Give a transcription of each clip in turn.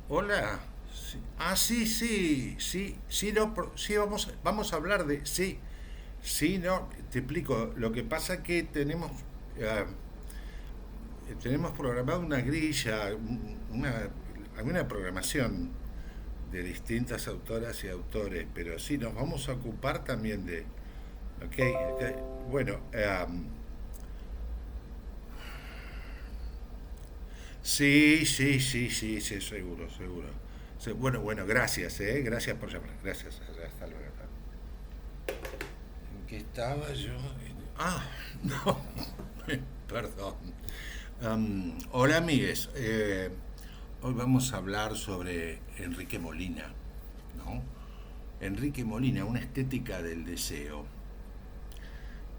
Hola. Sí. Ah, sí, sí, sí, sí, no, sí, vamos a hablar de, sí, sí, no, te explico. Lo que pasa que eh, tenemos programada una grilla, alguna programación de distintas autoras y autores, pero sí, nos vamos a ocupar también de, bueno, sí, sí, sí, sí, sí, seguro, seguro. Bueno, bueno, gracias, gracias por llamar, gracias, hasta luego. ¿En qué estaba yo? Ah, no, perdón. Hola, amigues. Hoy vamos a hablar sobre Enrique Molina, ¿no? Enrique Molina, una estética del deseo.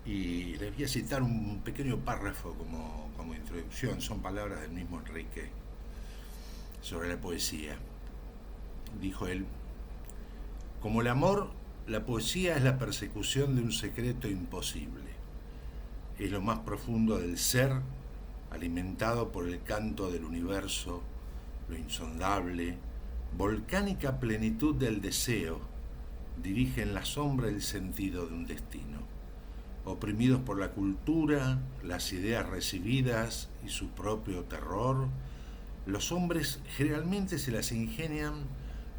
Y les voy a citar un pequeño párrafo como introducción, son palabras del mismo Enrique, sobre la poesía. Dijo él, como el amor, la poesía es la persecución de un secreto imposible. Es lo más profundo del ser, alimentado por el canto del universo, lo insondable, volcánica plenitud del deseo, dirige en la sombra el sentido de un destino. Oprimidos por la cultura, las ideas recibidas y su propio terror, los hombres generalmente se las ingenian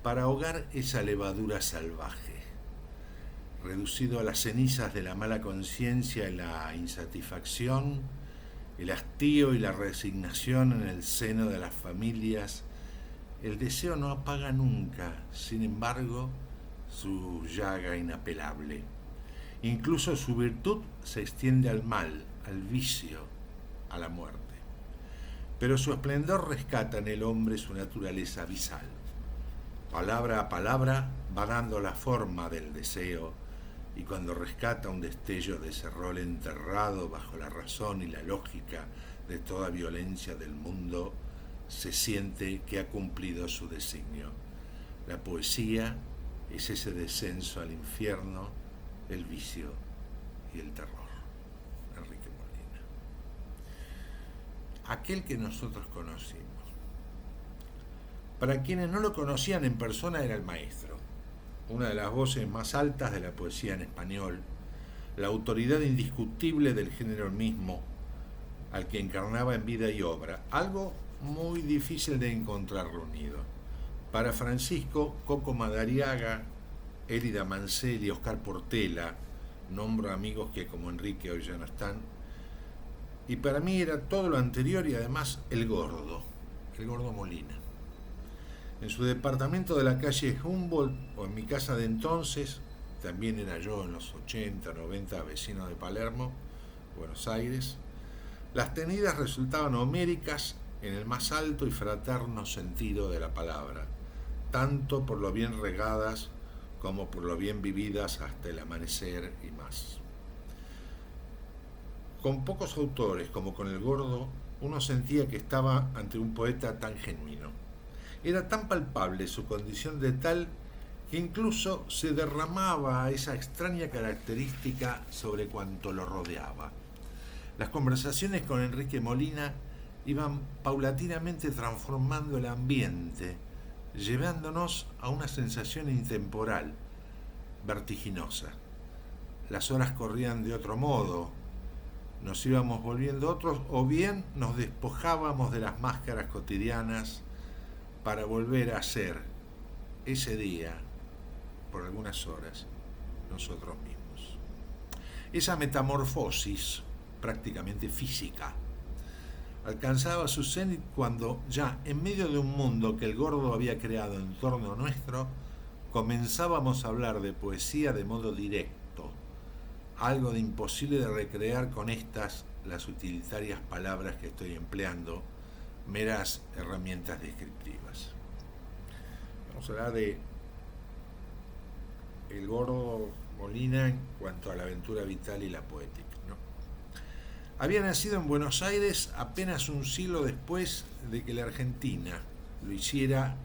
para ahogar esa levadura salvaje. Reducido a las cenizas de la mala conciencia y la insatisfacción, el hastío y la resignación en el seno de las familias, el deseo no apaga nunca, sin embargo, su llaga inapelable. Incluso su virtud se extiende al mal, al vicio, a la muerte. Pero su esplendor rescata en el hombre su naturaleza abisal. Palabra a palabra va dando la forma del deseo, y cuando rescata un destello de ese rol enterrado bajo la razón y la lógica de toda violencia del mundo, se siente que ha cumplido su designio. La poesía es ese descenso al infierno, el vicio y el terror. Enrique Molina. Aquel que nosotros conocimos. Para quienes no lo conocían en persona, era el maestro, una de las voces más altas de la poesía en español, la autoridad indiscutible del género mismo, al que encarnaba en vida y obra, algo muy difícil de encontrar reunido. Para Francisco, Coco Madariaga, Élida Mancel y Oscar Portela, nombro amigos que como Enrique hoy ya no están, y para mí era todo lo anterior y además el gordo Molina. En su departamento de la calle Humboldt, o en mi casa de entonces, también era yo en los 80, 90, vecino de Palermo, Buenos Aires, las tenidas resultaban homéricas en el más alto y fraterno sentido de la palabra, tanto por lo bien regadas como por lo bien vividas hasta el amanecer y más. Con pocos autores como con el gordo, uno sentía que estaba ante un poeta tan genuino. Era tan palpable su condición de tal que incluso se derramaba esa extraña característica sobre cuanto lo rodeaba. Las conversaciones con Enrique Molina iban paulatinamente transformando el ambiente, llevándonos a una sensación intemporal, vertiginosa. Las horas corrían de otro modo, nos íbamos volviendo otros o bien nos despojábamos de las máscaras cotidianas para volver a ser ese día, por algunas horas, nosotros mismos. Esa metamorfosis prácticamente física alcanzaba su cenit cuando ya en medio de un mundo que el gordo había creado en torno nuestro, comenzábamos a hablar de poesía de modo directo, algo de imposible de recrear con estas, las utilitarias palabras que estoy empleando, meras herramientas descriptivas. Vamos a hablar de el gordo Molina en cuanto a la aventura vital y la poética, ¿no? Había nacido en Buenos Aires apenas un siglo después de que la Argentina lo hiciera.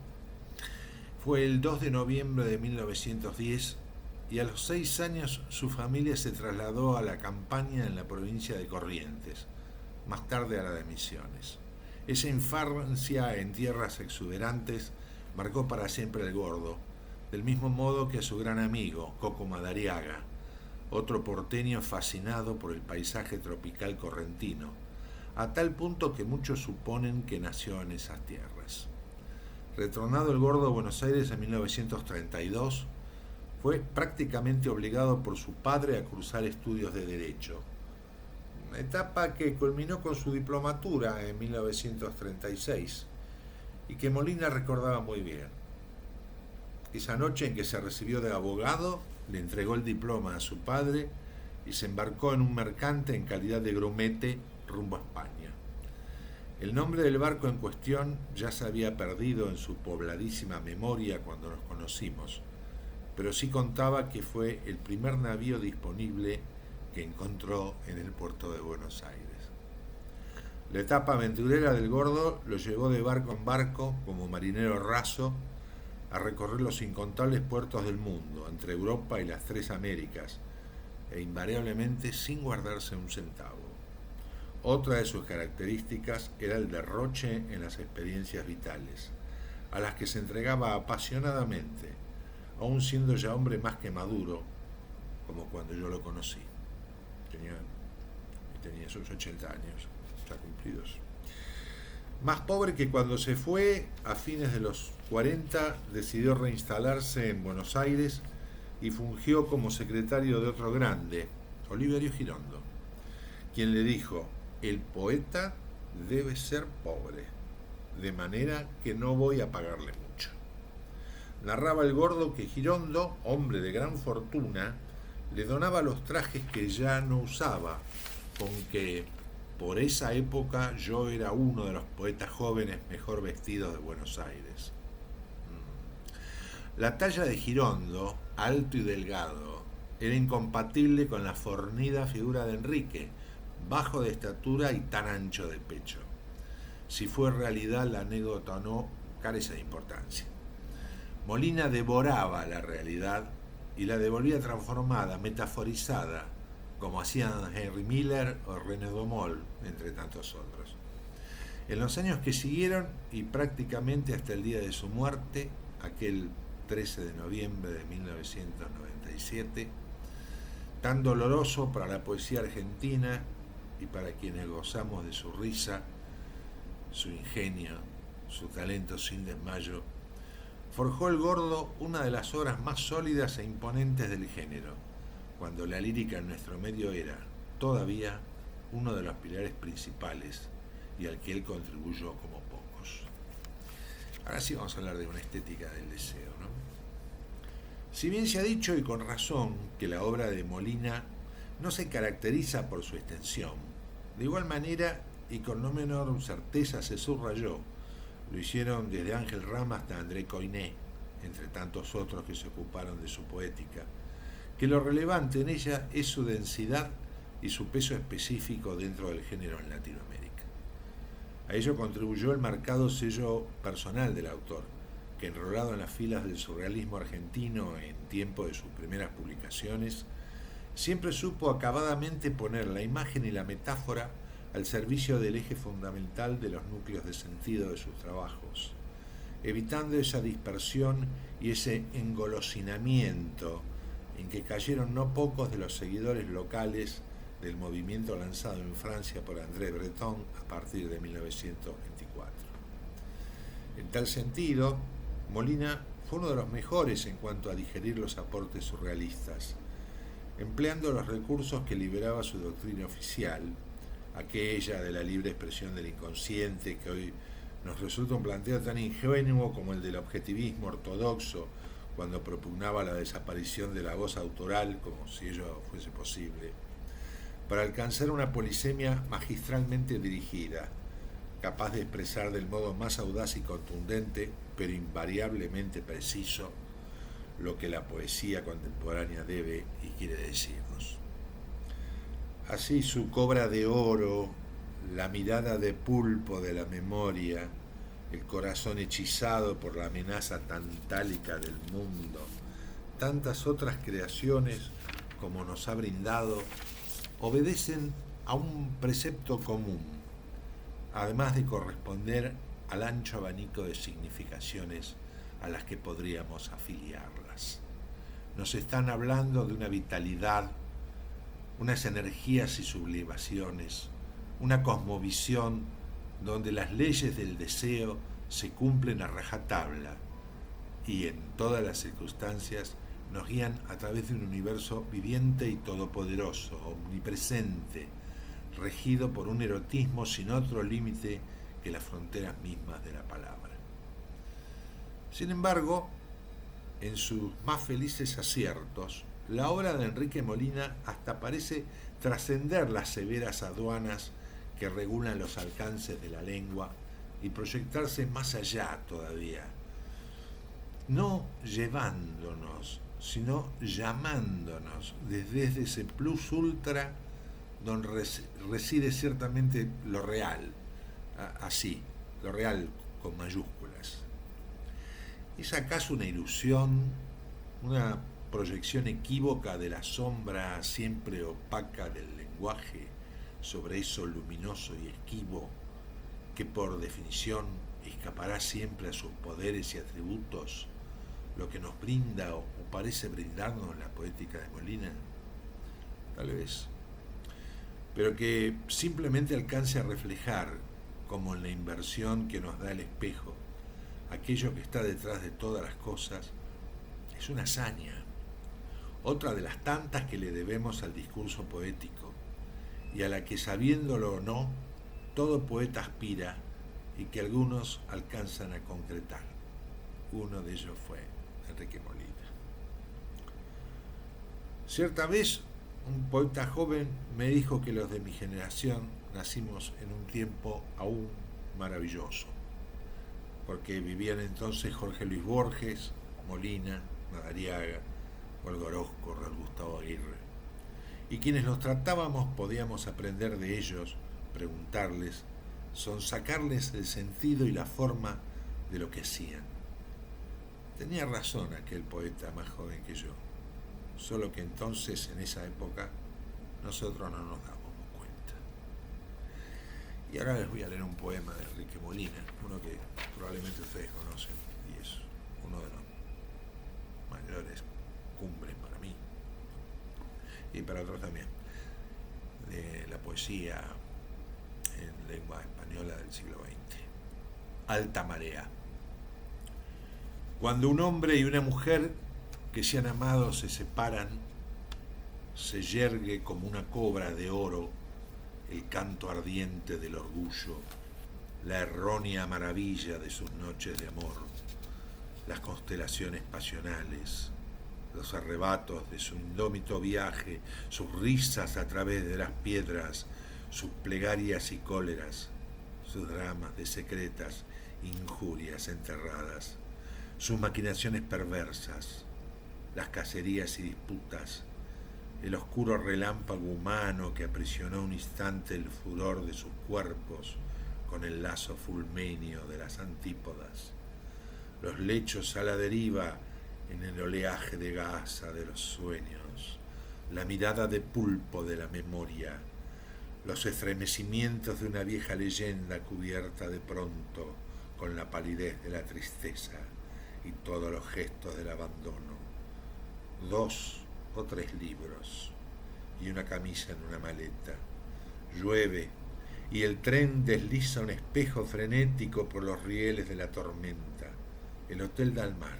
Fue el 2 de noviembre de 1910 y a los 6 años su familia se trasladó a la campaña en la provincia de Corrientes, más tarde a la de Misiones. Esa infancia en tierras exuberantes marcó para siempre al Gordo, del mismo modo que a su gran amigo, Coco Madariaga, otro porteño fascinado por el paisaje tropical correntino, a tal punto que muchos suponen que nació en esas tierras. Retornado el Gordo a Buenos Aires en 1932, fue prácticamente obligado por su padre a cursar estudios de Derecho, una etapa que culminó con su diplomatura en 1936 y que Molina recordaba muy bien. Esa noche en que se recibió de abogado, le entregó el diploma a su padre y se embarcó en un mercante en calidad de grumete rumbo a España. El nombre del barco en cuestión ya se había perdido en su pobladísima memoria cuando nos conocimos, pero sí contaba que fue el primer navío disponible que encontró en el puerto de Buenos Aires. La etapa aventurera del Gordo lo llevó de barco en barco, como marinero raso, a recorrer los incontables puertos del mundo, entre Europa y las tres Américas, e invariablemente sin guardarse un centavo. Otra de sus características era el derroche en las experiencias vitales, a las que se entregaba apasionadamente, aún siendo ya hombre más que maduro, como cuando yo lo conocí. Tenía sus 80 años, ya cumplidos. Más pobre que cuando se fue, a fines de los 40 decidió reinstalarse en Buenos Aires y fungió como secretario de otro grande, Oliverio Girondo, quien le dijo: el poeta debe ser pobre, de manera que no voy a pagarle mucho. Narraba el Gordo que Girondo, hombre de gran fortuna, le donaba los trajes que ya no usaba, con que por esa época yo era uno de los poetas jóvenes mejor vestidos de Buenos Aires. La talla de Girondo, alto y delgado, era incompatible con la fornida figura de Enrique, bajo de estatura y tan ancho de pecho. Si fue realidad la anécdota o no, carece de importancia. Molina devoraba la realidad y la devolvía transformada, metaforizada, como hacían Henry Miller o René Domol, entre tantos otros. En los años que siguieron, y prácticamente hasta el día de su muerte, aquel 13 de noviembre de 1997, tan doloroso para la poesía argentina y para quienes gozamos de su risa, su ingenio, su talento sin desmayo, forjó el Gordo una de las obras más sólidas e imponentes del género, cuando la lírica en nuestro medio era, todavía, uno de los pilares principales y al que él contribuyó como pocos. Ahora sí vamos a hablar de una estética del deseo, ¿no? Si bien se ha dicho, y con razón, que la obra de Molina no se caracteriza por su extensión, de igual manera, y con no menor certeza, se subrayó, lo hicieron desde Ángel Rama hasta André Coiné, entre tantos otros que se ocuparon de su poética, que lo relevante en ella es su densidad y su peso específico dentro del género en Latinoamérica. A ello contribuyó el marcado sello personal del autor, que enrolado en las filas del surrealismo argentino en tiempo de sus primeras publicaciones, siempre supo acabadamente poner la imagen y la metáfora al servicio del eje fundamental de los núcleos de sentido de sus trabajos, evitando esa dispersión y ese engolosinamiento en que cayeron no pocos de los seguidores locales del movimiento lanzado en Francia por André Breton a partir de 1924. En tal sentido, Molina fue uno de los mejores en cuanto a digerir los aportes surrealistas, empleando los recursos que liberaba su doctrina oficial, aquella de la libre expresión del inconsciente que hoy nos resulta un planteo tan ingenuo como el del objetivismo ortodoxo cuando propugnaba la desaparición de la voz autoral como si ello fuese posible, para alcanzar una polisemia magistralmente dirigida, capaz de expresar del modo más audaz y contundente, pero invariablemente preciso, lo que la poesía contemporánea debe y quiere decirnos. Así su cobra de oro, la mirada de pulpo de la memoria, el corazón hechizado por la amenaza tantálica del mundo, tantas otras creaciones como nos ha brindado, obedecen a un precepto común, además de corresponder al ancho abanico de significaciones a las que podríamos afiliarlas. Nos están hablando de una vitalidad, unas energías y sublimaciones, una cosmovisión donde las leyes del deseo se cumplen a rajatabla y en todas las circunstancias nos guían a través de un universo viviente y todopoderoso, omnipresente, regido por un erotismo sin otro límite que las fronteras mismas de la palabra. Sin embargo, en sus más felices aciertos, la obra de Enrique Molina hasta parece trascender las severas aduanas que regulan los alcances de la lengua y proyectarse más allá todavía, no llevándonos, sino llamándonos desde ese plus ultra donde reside ciertamente lo real, así, lo real con mayúsculas. ¿Es acaso una ilusión, una proyección equívoca de la sombra siempre opaca del lenguaje sobre eso luminoso y esquivo que por definición escapará siempre a sus poderes y atributos, lo que nos brinda o parece brindarnos la poética de Molina? Tal vez. Pero que simplemente alcance a reflejar, como en la inversión que nos da el espejo, aquello que está detrás de todas las cosas, es una hazaña. Otra de las tantas que le debemos al discurso poético, y a la que, sabiéndolo o no, todo poeta aspira y que algunos alcanzan a concretar. Uno de ellos fue Enrique Molina. Cierta vez, un poeta joven me dijo que los de mi generación nacimos en un tiempo aún maravilloso, porque vivían entonces Jorge Luis Borges, Molina, Madariaga, Olga Orozco, Raúl Gustavo Aguirre, y quienes los tratábamos podíamos aprender de ellos, preguntarles, sonsacarles el sentido y la forma de lo que hacían. Tenía razón aquel poeta más joven que yo, solo que entonces, en esa época, nosotros no nos dábamos cuenta. Y ahora les voy a leer un poema de Enrique Molina, uno que probablemente ustedes conocen, y es uno de los mayores cumbres para mí, y para otros también, de la poesía en lengua española del siglo XX. Alta marea. Cuando un hombre y una mujer que se han amado se separan, se yergue como una cobra de oro el canto ardiente del orgullo, la errónea maravilla de sus noches de amor, las constelaciones pasionales, los arrebatos de su indómito viaje, sus risas a través de las piedras, sus plegarias y cóleras, sus dramas de secretas injurias enterradas, sus maquinaciones perversas, las cacerías y disputas, el oscuro relámpago humano que aprisionó un instante el furor de sus cuerpos con el lazo fulmenio de las antípodas, los lechos a la deriva en el oleaje de gasa de los sueños, la mirada de pulpo de la memoria, los estremecimientos de una vieja leyenda cubierta de pronto con la palidez de la tristeza y todos los gestos del abandono, 2 o 3 libros y una camisa en una maleta. Llueve y el tren desliza un espejo frenético por los rieles de la tormenta. El hotel da al mar.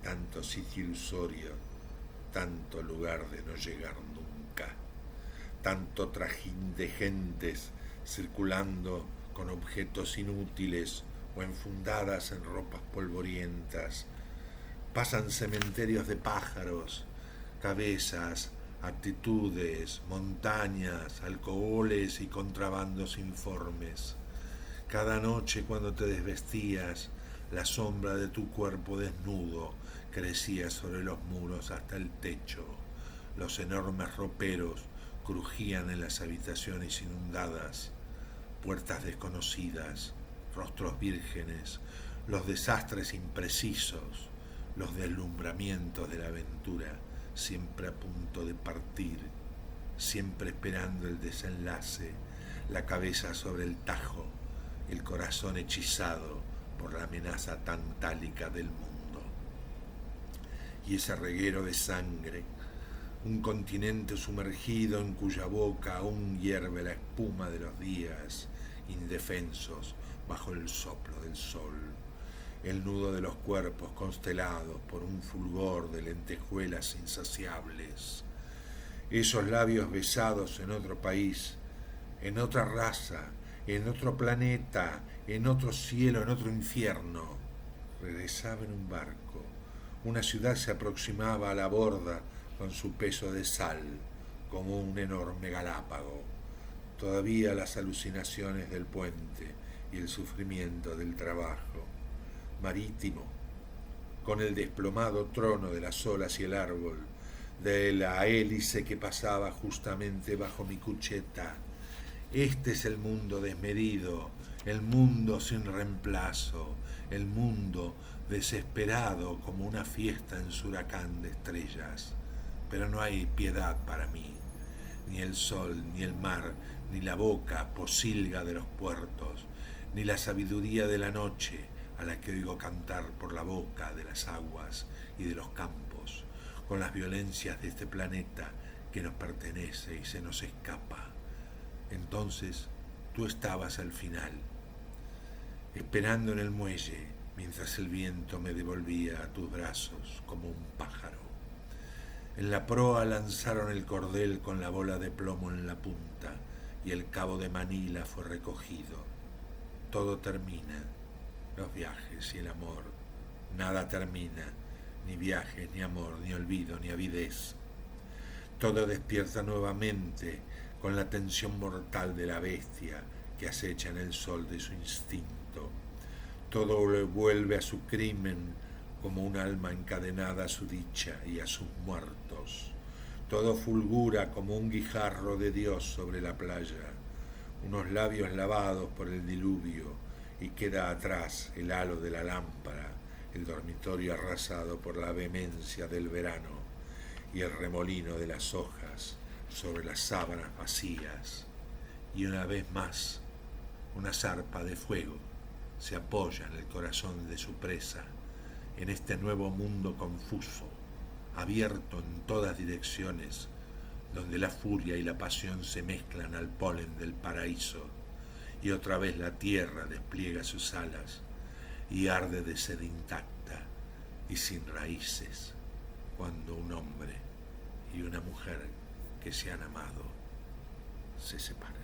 Tanto sitio ilusorio, tanto lugar de no llegar nunca, tanto trajín de gentes circulando con objetos inútiles o enfundadas en ropas polvorientas. Pasan cementerios de pájaros, cabezas, actitudes, montañas, alcoholes y contrabandos informes. Cada noche cuando te desvestías, la sombra de tu cuerpo desnudo crecía sobre los muros hasta el techo. Los enormes roperos crujían en las habitaciones inundadas, puertas desconocidas, rostros vírgenes, los desastres imprecisos, los deslumbramientos de la aventura, siempre a punto de partir, siempre esperando el desenlace, la cabeza sobre el tajo, el corazón hechizado por la amenaza tantálica del mundo. Y ese reguero de sangre, un continente sumergido en cuya boca aún hierve la espuma de los días indefensos bajo el soplo del sol, el nudo de los cuerpos constelados por un fulgor de lentejuelas insaciables, esos labios besados en otro país, en otra raza, en otro planeta, en otro cielo, en otro infierno. Regresaba en un barco. Una ciudad se aproximaba a la borda con su peso de sal, como un enorme galápago. Todavía las alucinaciones del puente y el sufrimiento del trabajo. Marítimo, con el desplomado trono de las olas y el árbol, de la hélice que pasaba justamente bajo mi cucheta. Este es el mundo desmedido, el mundo sin reemplazo, el mundo desesperado como una fiesta en su huracán de estrellas. Pero no hay piedad para mí, ni el sol, ni el mar, ni la boca posilga de los puertos, ni la sabiduría de la noche a la que oigo cantar por la boca de las aguas y de los campos, con las violencias de este planeta que nos pertenece y se nos escapa. Entonces tú estabas al final, esperando en el muelle, mientras el viento me devolvía a tus brazos como un pájaro. En la proa lanzaron el cordel con la bola de plomo en la punta y el cabo de Manila fue recogido. Todo termina, los viajes y el amor. Nada termina, ni viajes, ni amor, ni olvido, ni avidez. Todo despierta nuevamente con la tensión mortal de la bestia que acecha en el sol de su instinto. Todo vuelve a su crimen como un alma encadenada a su dicha y a sus muertos. Todo fulgura como un guijarro de Dios sobre la playa, unos labios lavados por el diluvio, y queda atrás el halo de la lámpara, el dormitorio arrasado por la vehemencia del verano y el remolino de las hojas sobre las sábanas vacías. Y una vez más, una zarpa de fuego se apoya en el corazón de su presa, en este nuevo mundo confuso, abierto en todas direcciones, donde la furia y la pasión se mezclan al polen del paraíso, y otra vez la tierra despliega sus alas y arde de sed intacta y sin raíces, cuando un hombre y una mujer que se han amado se separan.